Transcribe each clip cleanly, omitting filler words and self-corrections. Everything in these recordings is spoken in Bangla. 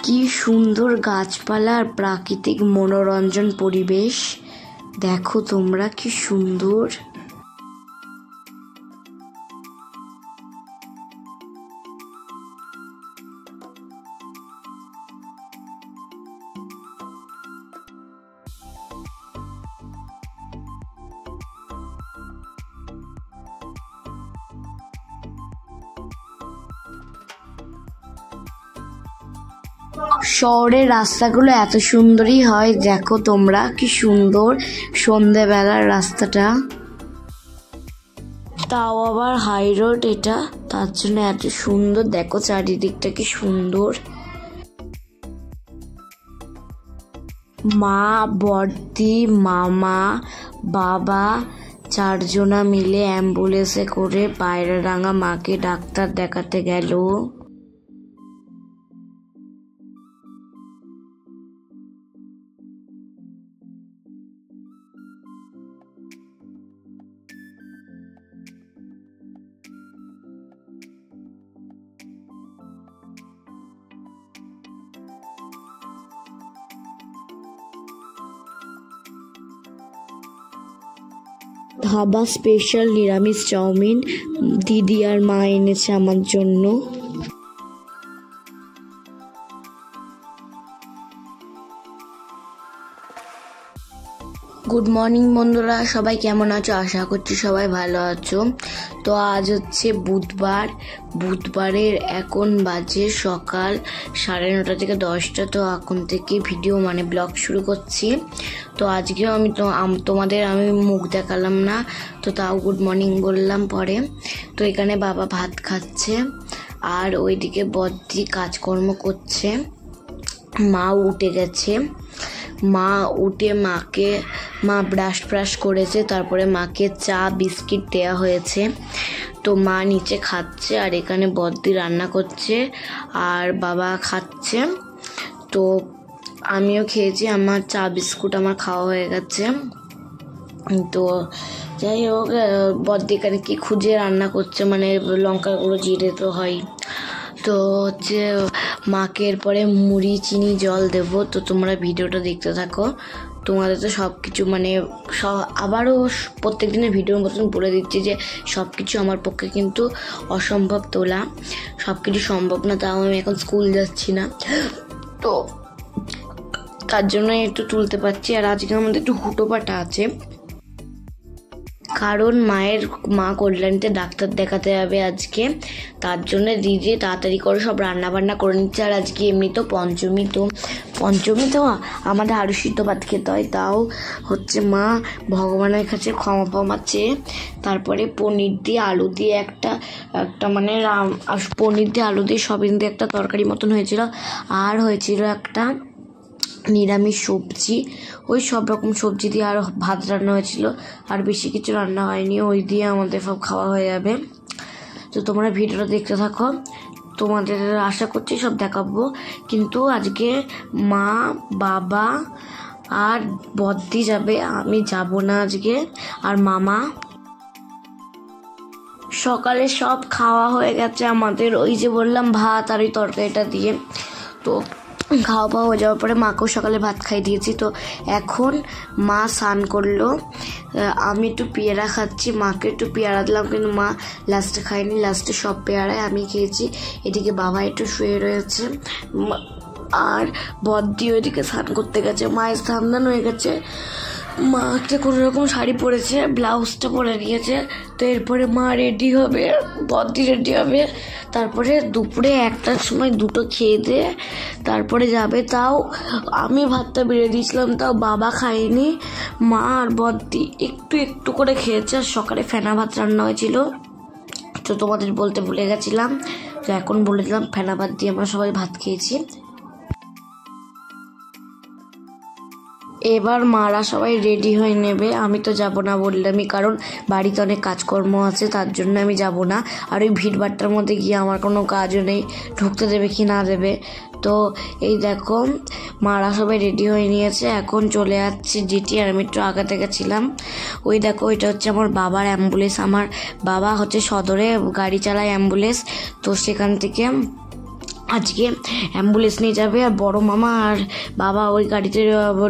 কি সুন্দর গাছপালা আর প্রাকৃতিক মনোরঞ্জন পরিবেশ। দেখো তোমরা কি সুন্দর। শহরের রাস্তাগুলো এত সুন্দরই হয়। দেখো তোমরা কি সুন্দর সন্ধেবেলার রাস্তাটা, তাও আবার হাই রোড এটা, তার জন্য এত সুন্দর। দেখো চারিদিকটা কি সুন্দর। মা, বড়দি, মামা, বাবা চারজনা মিলে অ্যাম্বুলেন্সে করে পায়রাডাঙ্গা মাকে ডাক্তার দেখাতে গেল। ধাবা স্পেশাল নিরামিষ চাউমিন দিদি আর মা এনেছে আমার জন্য। গুড মর্নিং বন্ধুরা, সবাই কেমন আছো? আশা করছি সবাই ভালো আছো। তো আজ হচ্ছে বুধবারের এখন বাজে সকাল 9:30 থেকে 10টা। তো এখন থেকে ভিডিও ব্লগ শুরু করছি। তো আজকেও আমি তোমাদের মুখ দেখালাম না, তো তাও গুড মর্নিং বললাম পরে। তো এখানে বাবা ভাত খাচ্ছে আর ওইদিকে বদ্দি কাজকর্ম করছে। মা উঠে গেছে। মা উঠে মা ব্রাশ করেছে, তারপরে মাকে চা বিস্কিট দেওয়া হয়েছে। তো মা নিচে খাচ্ছে আর এখানে বদ্দি রান্না করছে আর বাবা খাচ্ছে। তো আমিও খেয়েছি, আমার চা বিস্কুট আমার খাওয়া হয়ে গেছে। তো যাই হোক, বদ্দি এখানে কি খুঁজে রান্না করছে, লঙ্কা গুঁড়ো জিরে তো হয়। তো হচ্ছে মাকে এরপরে মুড়ি চিনি জল দেব। তো তোমরা ভিডিওটা দেখতে থাকো। তোমাদের তো সব কিছু আবারও প্রত্যেক দিনের ভিডিওর মতন বলে দিচ্ছি যে সব কিছু আমার পক্ষে কিন্তু অসম্ভব তোলা, সব কিছু সম্ভব না। তাও আমি এখন স্কুল যাচ্ছি না, তো তার জন্য একটু তুলতে পারছি। আর আজকে আমাদের একটু হুটোপাটা আছে, কারণ মা কল্যাণীতে ডাক্তার দেখাতে যাবে আজকে। তার জন্য দিদি তাড়াতাড়ি করে সব রান্না বান্না করে নিচ্ছে। আর আজকে এমনি তো পঞ্চমী তো আমাদের আরও সিদ্ধ ভাত খেতে হয়। তাও হচ্ছে মা ভগবানের কাছে ক্ষমা চেয়ে তারপরে পনির দিয়ে আলু দিয়ে একটা পনির দিয়ে আলু দিয়ে সবিন দিয়ে একটা তরকারি মতন হয়েছিল। আর হয়েছিল একটা নিরামিষ সবজি, ওই সব রকম সবজি দিয়ে আর ভাত রান্না হয়েছিল। আর বেশি কিছু রান্না হয়নি, ওই দিয়ে আমাদের সব খাওয়া হয়ে যাবে। তো তোমরা ভিডিওটা দেখতে থাকো, তোমাদের আশা করছি সব দেখাবো। কিন্তু আজকে মা, বাবা আর বদ্দি যাবে, আমি যাব না আজকে। আর মামা সকালে সব খাওয়া হয়ে গেছে আমাদের, ওই যে বললাম ভাত আর ওই তরকারিটা দিয়ে। তো খাওয়া হয়ে যাওয়ার পরে মাকেও সকালে ভাত খাই দিয়েছি। তো এখন মা স্নান করলো, আমি একটু পেয়ারা খাচ্ছি, মাকে একটু পেয়ারা দিলাম, কিন্তু মা লাস্টে খাইনি, লাস্টে সব পেয়ারায় আমি খেয়েছি। এদিকে বাবা একটু শুয়ে রয়েছে আর বদ্দি ওইদিকে স্নান করতে গেছে। মায়ের স্নান হয়ে গেছে, মা একটা কোনো রকম শাড়ি পরেছে, ব্লাউজটা পরে নিয়েছে। তো এরপরে মা রেডি হবে, বদ্দি রেডি হবে, তারপরে দুপুরে 1টার সময় দুটো খেয়ে দিয়ে তারপরে যাবে। তাও আমি ভাতটা বেড়ে দিয়েছিলাম, তাও বাবা খায়নি, মা আর বদ্দি একটু করে খেয়েছে। আর সকালে ফেনা ভাত রান্না হয়েছিল, তো তোমাদের বলতে ভুলে গেছিলাম। তো এখন বলে দিলাম, ফেনা ভাত দিয়ে আমরা সবাই ভাত খেয়েছি। এবার মারা সবাই রেডি হয়ে নেবে, আমি তো যাব না বললামই, কারণ বাড়িতে অনেক কাজকর্ম আছে, তার জন্য আমি যাব না। আর ওই ভিড়ভাট্টার মধ্যে গিয়ে আমার কোনো কাজও নেই, ঢুকতে দেবে কি না দেবে। তো এই দেখো মারা সবাই রেডি হয়ে নিয়েছে, এখন চলে যাচ্ছে জিটি। আর আমি একটু আগে থেকে ছিলাম। ওই দেখো, এটা হচ্ছে আমার বাবার অ্যাম্বুলেন্স। আমার বাবা হচ্ছে সদরে গাড়ি চালায় অ্যাম্বুলেন্স, তো সেখান থেকে আজকে অ্যাম্বুলেন্স নিয়ে যাবে, আর বড় মামা আর বাবা ওই গাড়িতে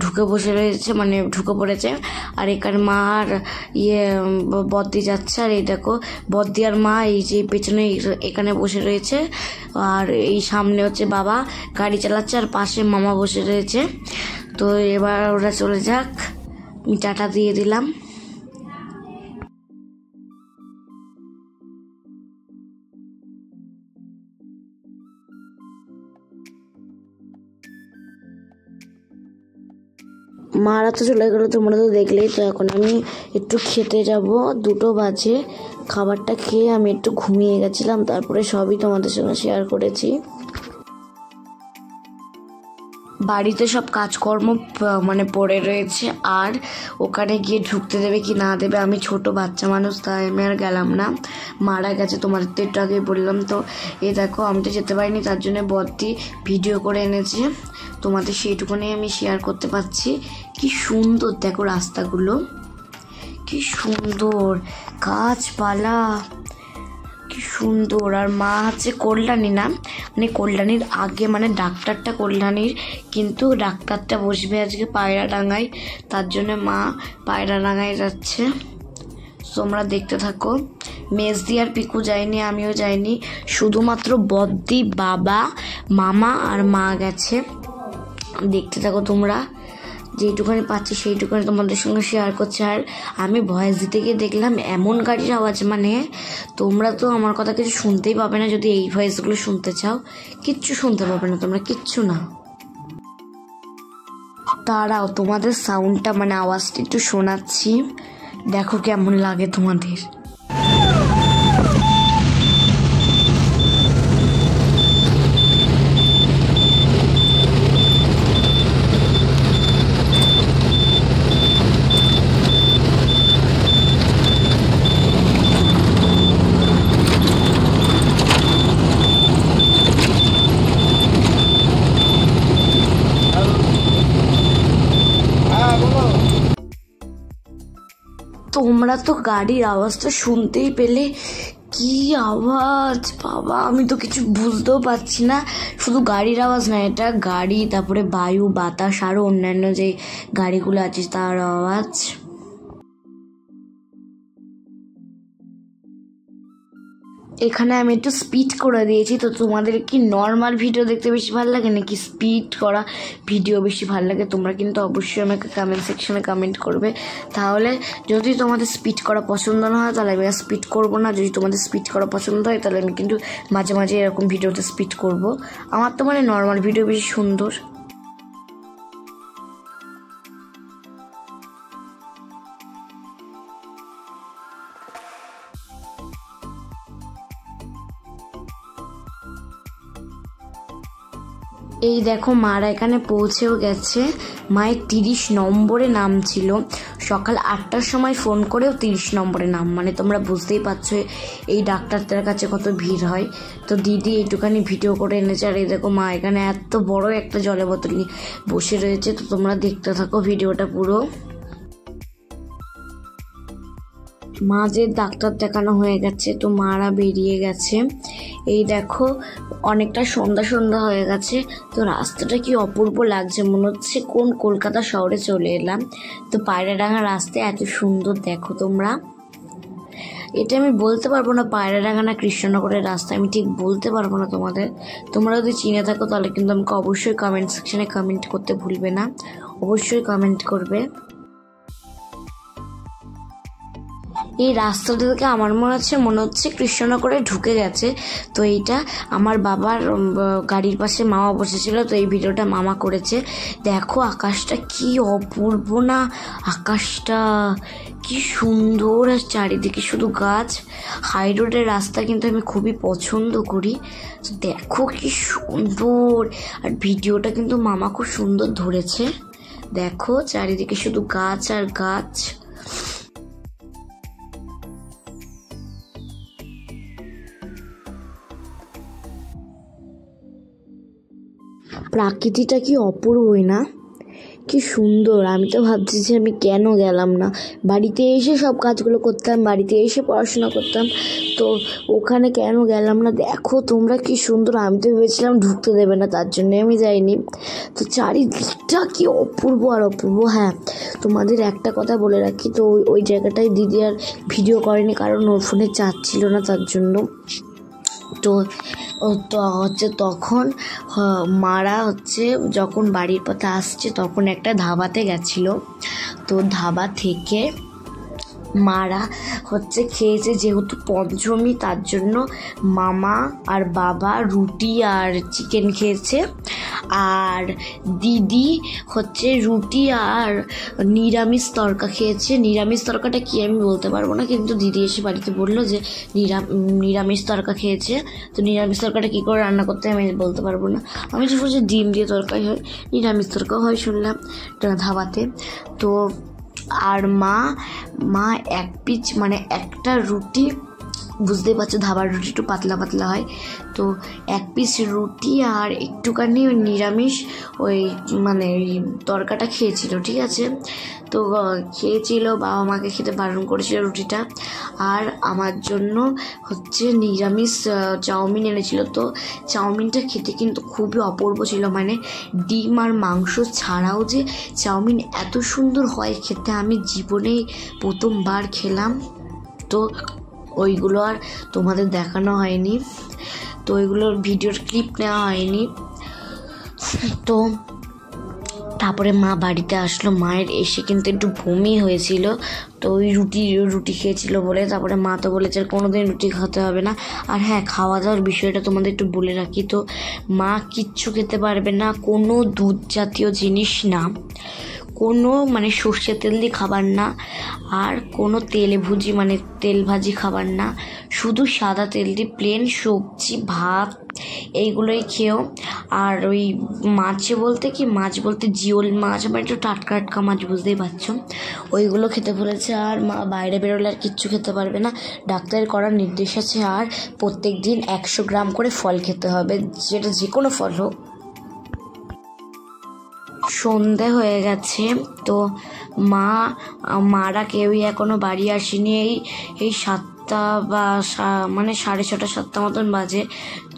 ঢুকে বসে রয়েছে, মানে ঢুকে পড়েছে। আর এখানে মা আর বদ্দি যাচ্ছে। আর এই দেখো বদ্দি আর মা এই যে পেছনে এখানে বসে রয়েছে, আর এই সামনে হচ্ছে বাবা গাড়ি চালাচ্ছে, আর পাশে মামা বসে রয়েছে। তো এবার ওরা চলে যাক, আমি টাটা দিয়ে দিলাম। মারা তো চলে গেলো, তোমরা তো দেখলেই। তো এখন আমি একটু খেতে যাব, 2টো বাজে। খাবারটা খেয়ে আমি একটু ঘুমিয়ে গেছিলাম, তারপরে সবই তোমাদের সঙ্গে শেয়ার করেছি। বাড়িতে সব কাজকর্ম মানে পড়ে রয়েছে, আর ওখানে গিয়ে ঢুকতে দেবে কি না দেবে। আমি ছোট বাচ্চা মানুষ, তাই আমি আর গেলাম না। মারা গেছে, তোমাদের তো একটু আগে বললাম। তো এই দেখো আমি তো যেতে পারিনি, তার জন্য বদ্দি ভিডিও করে এনেছে, তোমাদের সেইটুকুনি আমি শেয়ার করতে পারছি। কি সুন্দর দেখো রাস্তাগুলো, কি সুন্দর গাছপালা, কি সুন্দর। আর মা হচ্ছে কল্যাণী না, মানে কল্যাণীর আগে, মানে ডাক্তারটা কল্যাণীর, কিন্তু ডাক্তারটা বসবে আজকে পায়রাডাঙ্গায়, তার জন্য মা পায়রাডাঙ্গায় যাচ্ছে। তোমরা দেখতে থাকো। মেজদি আর পিকু যায়নি, আমিও যাইনি, শুধুমাত্র বদ্দি, বাবা, মামা আর মা গেছে। দেখতে থাকো তোমরা, যেইটুখানি পাচ্ছি সেইটুখানি তোমাদের সঙ্গে শেয়ার করছি। আর আমি ভয়েস দিতে গিয়ে দেখলাম এমন গাড়ির আওয়াজ, মানে তোমরা তো আমার কথা কিছু শুনতেই পাবে না। যদি এই ভয়েসগুলো শুনতে চাও, কিচ্ছু শুনতে পাবে না তোমরা, কিচ্ছু না। তারাও তোমাদের সাউন্ডটা, মানে আওয়াজটা একটু শোনাচ্ছি, দেখো কেমন লাগে তোমাদের। তোমরা তো গাড়ির আওয়াজটা শুনতেই পেলে, কি আওয়াজ বাবা, আমি তো কিছু বুঝতেও পারছি না। শুধু গাড়ির আওয়াজ না, এটা গাড়ি, তারপরে বায়ু, বাতাস, আরও অন্যান্য যে গাড়িগুলো আছে তার আওয়াজ। এখানে আমি একটু স্পিড করে দিয়েছি। তো তোমাদের কি নর্মাল ভিডিও দেখতে বেশি ভালো লাগে নাকি স্পিড করা ভিডিও বেশি ভালো লাগে? তোমরা কিন্তু অবশ্যই আমাকে কমেন্ট সেকশনে কমেন্ট করবে। তাহলে যদি তোমাদের স্পিড করা পছন্দ না হয় তাহলে আমি আর স্পিড করবো না, যদি তোমাদের স্পিড করা পছন্দ হয় তাহলে আমি কিন্তু মাঝে মাঝে এরকম ভিডিওতে স্পিড করব। আমার তো মানে নর্মাল ভিডিও বেশি সুন্দর। এই দেখো মারা এখানে পৌঁছেও গেছে। মায়ের 30 নম্বরে নাম ছিল, সকাল 8টার সময় ফোন করেও 30 নম্বরে নাম, মানে তোমরা বুঝতেই পারছো এই ডাক্তারদের কাছে কত ভিড় হয়। তো দিদি এইটুখানি ভিডিও করে এনেছে। আর এই দেখো মা এখানে এত বড় একটা জলের বোতল নিয়ে বসে রয়েছে। তো তোমরা দেখতে থাকো ভিডিওটা পুরো। মাঝের ডাক্তার দেখানো হয়ে গেছে, তো মারা বেরিয়ে গেছে। এই দেখো অনেকটা সন্ধ্যা সন্ধ্যা হয়ে গেছে। তো রাস্তাটা কি অপূর্ব লাগছে, মনে হচ্ছে কোন কলকাতা শহরে চলে এলাম। তো পায়রাডাঙ্গা রাস্তা এত সুন্দর দেখো তোমরা। এটা আমি বলতে পারবো না পায়রাডাঙ্গা না কৃষ্ণনগরের রাস্তা, আমি ঠিক বলতে পারবো না তোমাদের। তোমরা যদি চিনে থাকো তাহলে কিন্তু আমাকে অবশ্যই কমেন্ট সেকশনে কমেন্ট করতে ভুলবে না, অবশ্যই কমেন্ট করবে। এই রাস্তাটা থেকে আমার মনে হচ্ছে কৃষ্ণনগরে ঢুকে গেছে। তো এইটা আমার বাবার গাড়ির পাশে মামা বসেছিল, তো এই ভিডিওটা মামা করেছে। দেখো আকাশটা কি অপূর্ব না, আকাশটা কি সুন্দর, আর চারিদিকে শুধু গাছ। হাই রোডের রাস্তা কিন্তু আমি খুবই পছন্দ করি। দেখো কি সুন্দর, আর ভিডিওটা কিন্তু মামা খুব সুন্দর ধরেছে। দেখো চারিদিকে শুধু গাছ আর গাছ। প্রাকৃতিটা কি অপূর্বই না, কি সুন্দর। আমি তো ভাবছি যে আমি কেন গেলাম না, বাড়িতে এসে সব কাজগুলো করতাম, বাড়িতে এসে পড়াশোনা করতাম, তো ওখানে কেন গেলাম না। দেখো তোমরা কি সুন্দর, আমি তো ভেবেছিলাম ঢুকতে দেবে না, তার জন্য আমি যাইনি। তো চারিদিকটা কি অপূর্ব আর অপূর্ব। হ্যাঁ, তোমাদের একটা কথা বলে রাখি, তো ওই জায়গাটায় দিদি আর ভিডিও করেনি, কারণ ওর ফোনে চার্জ ছিল না, তার জন্য। তো হচ্ছে তখন মারা হচ্ছে যখন বাড়ির পথে আসছে, তখন একটা ধাবাতে গেছিলো। তো ধাবা থেকে মারা হচ্ছে খেয়েছে, যেহেতু পঞ্চমী তার জন্য মামা আর বাবা রুটি আর চিকেন খেয়েছে, আর দিদি হচ্ছে রুটি আর নিরামিষ তরকা খেয়েছে। নিরামিষ তরকাটা কি আমি বলতে পারবো না, কিন্তু দিদি এসে বাড়িতে বললো যে নিরামিষ তরকা খেয়েছে। তো নিরামিষ তরকাটা কী করে রান্না করতে আমি বলতে পারবো না, আমি যে বলছি ডিম দিয়ে তরকারি হয়, নিরামিষ তরকাও হয় শুনলাম ধাবাতে। তো আর মা এক পিস মানে একটা রুটি, বুঝতেই পারছো ধাবার রুটি একটু পাতলা পাতলা হয়, তো এক পিস রুটি আর একটুখানি ওই নিরামিষ ওই মানে ওই তরকাটা খেয়েছিল, ঠিক আছে। তো খেয়েছিল, বাবা মাকে খেতে বারণ করেছিল রুটিটা, আর আমার জন্য হচ্ছে নিরামিষ চাউমিন এনেছিল। তো চাউমিনটা খেতে কিন্তু খুবই অপূর্ব ছিল, মানে ডিম আর মাংস ছাড়াও যে চাউমিন এত সুন্দর হয় খেতে, আমি জীবনেই প্রথমবার খেলাম। তো ওইগুলো আর তোমাদের দেখানো হয়নি, তো ওইগুলোর ভিডিওর ক্লিপ নেওয়া হয়নি। তো তারপরে মা বাড়িতে আসলো, মায়ের এসে কিন্তু একটু বমি হয়েছিল, তো ওই রুটি খেয়েছিল বলে। তারপরে মা তো বলেছে কোনো দিন রুটি খেতে হবে না। আর হ্যাঁ, খাওয়া দাওয়ার বিষয়টা তোমাদের একটু বলে রাখি, তো মা কিচ্ছু খেতে পারবে না, কোনো দুধ জাতীয় জিনিস না, কোনো মানে সর্ষে তেল দিয়ে খাবার না, আর কোনো তেল ভাজি খাবার না, শুধু সাদা তেল দিয়ে প্লেন সবজি ভাত এইগুলোই খেয়েও। আর ওই মাছ বলতে জিওল মাছ, আমার একটু টাটকা মাছ, বুঝতেই পারছো, ওইগুলো খেতে বলেছে। আর মা বাইরে বেরোলে আর কিচ্ছু খেতে পারবে না, ডাক্তারের করার নির্দেশ আছে। আর প্রত্যেক দিন 100 গ্রাম করে ফল খেতে হবে, যেটা যে কোনো ফল হোক। সন্ধে হয়ে গেছে, তো মারা কেউই এখনও বাড়ি আসেনি। এই 7টা বা মানে 6:30 7টা মতন বাজে।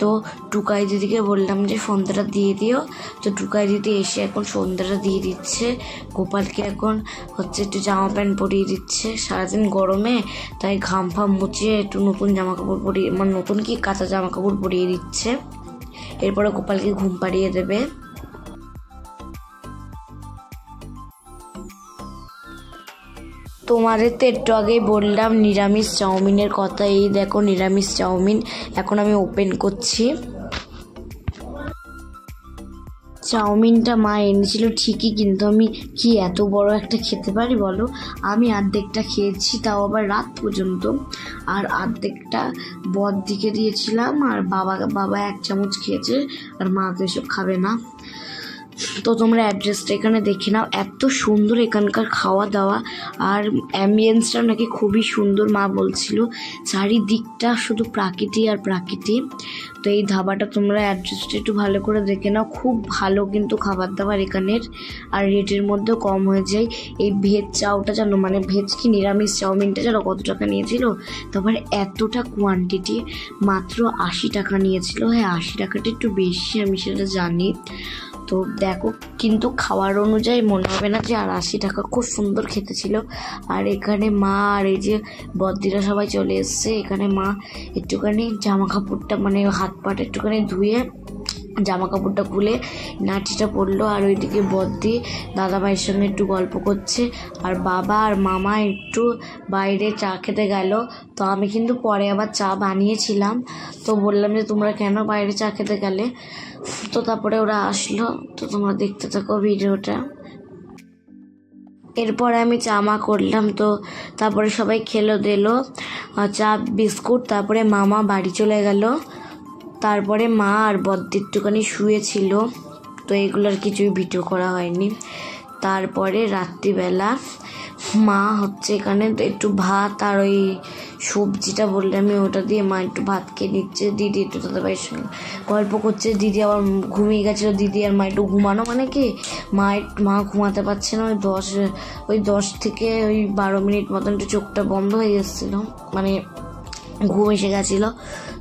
তো টুকাই দিদিকে বললাম যে সন্ধ্যাটা দিয়ে দিও, তো টুকাই দিদি এসে এখন সন্ধ্যাটা দিয়ে দিচ্ছে। গোপালকে এখন হচ্ছে একটু জামা প্যান্ট পরিয়ে দিচ্ছে, সারাদিন গরমে তাই ঘাম ফাম মুছিয়ে একটু নতুন জামা কাপড় পরিয়ে, মানে নতুন কি কাঁচা জামা কাপড় পরিয়ে দিচ্ছে। এরপরে গোপালকে ঘুম পাড়িয়ে দেবে। তোমাদের তো একটু আগেই বললাম নিরামিষ চাউমিনের কথা, এই দেখো নিরামিষ চাউমিন এখন আমি ওপেন করছি। চাউমিনটা মা এনেছিল ঠিকই, কিন্তু আমি কি এত বড় একটা খেতে পারি বলো। আমি অর্ধেকটা খেয়েছি, তাও আবার রাত পর্যন্ত, আর অর্ধেকটা বড়দিকে দিয়েছিলাম, আর বাবা 1 চামচ খেয়েছে, আর মা তো এসব খাবে না। তো তোমরা অ্যাড্রেসটা এখানে দেখে নাও, এত সুন্দর এখানকার খাওয়া দাওয়া, আর অ্যাম্বিয়েন্সটাও নাকি খুবই সুন্দর। মা বলছিল চারিদিকটা শুধু প্রাকৃতিক আর প্রাকৃতিক। তো এই ধাবাটা তোমরা অ্যাড্রেসটা একটু ভালো করে দেখে নাও, খুব ভালো কিন্তু খাবার দাবার এখানের, আর রেটের মধ্যেও কম হয়ে যায়। এই ভেজ চাউটা জানো, মানে ভেজ কি নিরামিষ চাউমিনটা জানো কত টাকা নিয়েছিল, তারপরে এতটা কোয়ান্টিটি মাত্র 80 টাকা নিয়েছিল। হ্যাঁ, 80 টাকাটা একটু বেশি, আমি সেটা জানি। তো দেখো, কিন্তু খাওয়ার অনুযায়ী মনে হবে না যে আর 80 টাকা, খুব সুন্দর খেতে ছিল। আর এখানে মা আর এই যে বদ্দিরা সবাই চলে এসছে। এখানে মা একটুখানি জামা কাপড়টা মানে হাত পাটা একটুখানি ধুয়ে জামা কাপড়টা খুলে নাটিটা পরলো, আর ওইদিকে বদ্দি দাদা ভাইয়ের সঙ্গে একটু গল্প করছে, আর বাবা আর মামা একটু বাইরে চা খেতে গেল। তো আমি কিন্তু পরে আবার চা বানিয়েছিলাম, তো বললাম যে তোমরা কেন বাইরে চা খেতে গেলে। তো তারপরে ওরা আসলো, তো তোমরা দেখতে থাকো ভিডিওটা। এরপরে আমি চা করলাম, তো তারপরে সবাই খেলো দিলো চা বিস্কুট। তারপরে মামা বাড়ি চলে গেল, তারপরে মা আর বদ্দি একটুখানি শুয়েছিল। তো এগুলোর কিছুই ভিডিও করা হয়নি। তারপরে রাত্রিবেলা মা হচ্ছে এখানে একটু ভাত আর ওই সবজিটা বললে আমি ওটা দিয়ে মা একটু ভাত খেয়ে নিচ্ছে, দিদি একটু দাদাভাইয়ের সঙ্গে গল্প করছে, দিদি আবার ঘুমিয়ে গেছিলো, দিদি আর মা একটু ঘুমানো মানে কি মা ঘুমাতে পারছে না, ওই 10 থেকে ওই 12 মিনিট মতন একটু চোখটা বন্ধ হয়ে যাচ্ছিলো, মানে ঘুম এসে গেছিলো।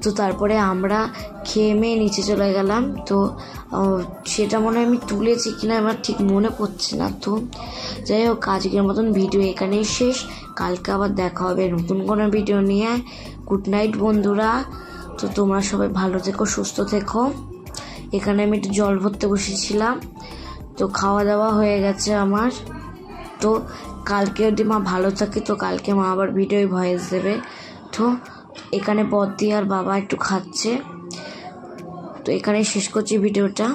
তো তারপরে আমরা খেয়ে মেয়ে নিচে চলে গেলাম। তো সেটা মনে হয় আমি তুলেছি কিনা আমার ঠিক মনে পড়ছে না। তো যাই হোক, আজকের মতন ভিডিও এখানেই শেষ। কালকে আবার দেখা হবে নতুন কোনো ভিডিও নিয়ে। গুড নাইট বন্ধুরা। তো তোমরা সবাই ভালো থেকো, সুস্থ থেকো। এখানে আমি একটু জল ভরতে বসেছিলাম, তো খাওয়া দাওয়া হয়ে গেছে আমার। তো কালকে যদি মা ভালো থাকে তো কালকে মা আবার ভিডিও ভয়েস দেবে। তো এখানে বদ্দি আর বাবা একটু খাচ্ছে। তো এখানে শেষ করছি ভিডিওটা।